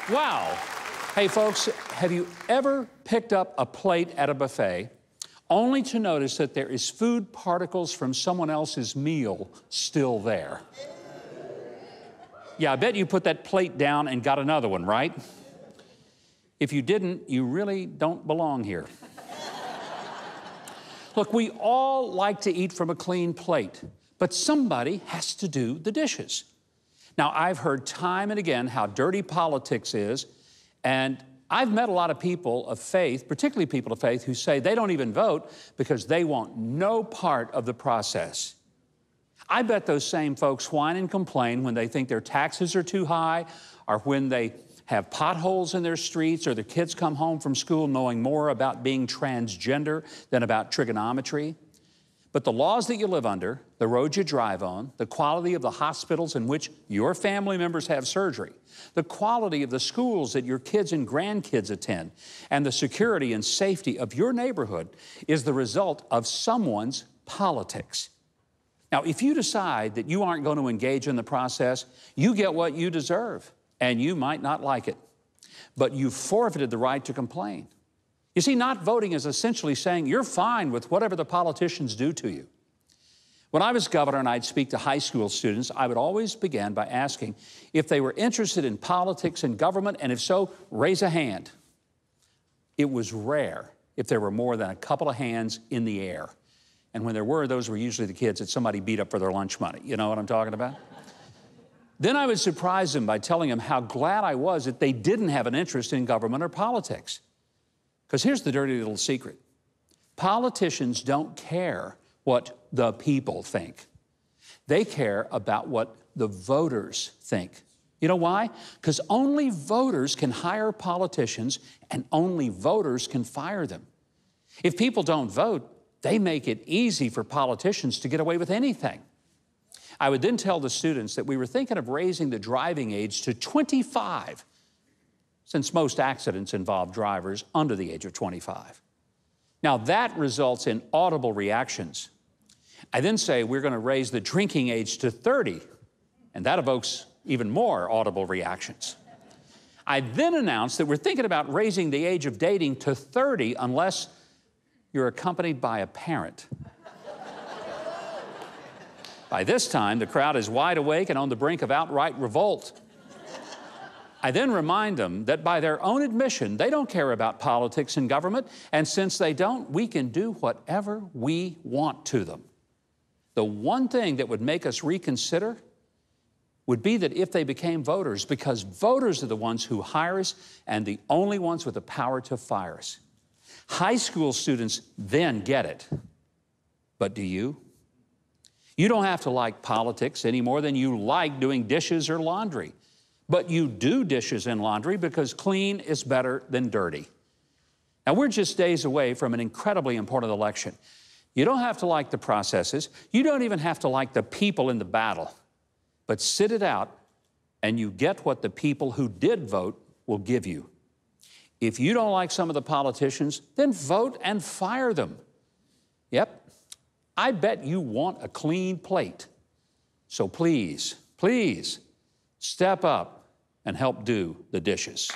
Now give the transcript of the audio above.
Wow. Hey, folks, have you ever picked up a plate at a buffet only to notice that there is food particles from someone else's meal still there? Yeah, I bet you put that plate down and got another one, right? If you didn't, you really don't belong here. Look, we all like to eat from a clean plate, but somebody has to do the dishes. Now, I've heard time and again how dirty politics is, and I've met a lot of people of faith, particularly people of faith, who say they don't even vote because they want no part of the process. I bet those same folks whine and complain when they think their taxes are too high, or when they have potholes in their streets, or their kids come home from school knowing more about being transgender than about trigonometry. But the laws that you live under, the roads you drive on, the quality of the hospitals in which your family members have surgery, the quality of the schools that your kids and grandkids attend, and the security and safety of your neighborhood is the result of someone's politics. Now, if you decide that you aren't going to engage in the process, you get what you deserve, and you might not like it, but you've forfeited the right to complain. You see, not voting is essentially saying you're fine with whatever the politicians do to you. When I was governor and I'd speak to high school students, I would always begin by asking if they were interested in politics and government, and if so, raise a hand. It was rare if there were more than a couple of hands in the air. And when there were, those were usually the kids that somebody beat up for their lunch money. You know what I'm talking about? Then I would surprise them by telling them how glad I was that they didn't have an interest in government or politics. Because here's the dirty little secret. Politicians don't care what the people think. They care about what the voters think. You know why? Because only voters can hire politicians, and only voters can fire them. If people don't vote, they make it easy for politicians to get away with anything. I would then tell the students that we were thinking of raising the driving age to 25, since most accidents involve drivers under the age of 25. Now, that results in audible reactions. I then say we're going to raise the drinking age to 30, and that evokes even more audible reactions. I then announce that we're thinking about raising the age of dating to 30 unless you're accompanied by a parent. By this time, the crowd is wide awake and on the brink of outright revolt. I then remind them that by their own admission, they don't care about politics and government, and since they don't, we can do whatever we want to them. The one thing that would make us reconsider would be that if they became voters, because voters are the ones who hire us and the only ones with the power to fire us. High school students then get it, but do you? You don't have to like politics any more than you like doing dishes or laundry. But you do dishes and laundry because clean is better than dirty. Now, we're just days away from an incredibly important election. You don't have to like the processes. You don't even have to like the people in the battle. But sit it out, and you get what the people who did vote will give you. If you don't like some of the politicians, then vote and fire them. Yep. I bet you want a clean plate. So please, please, step up and help do the dishes.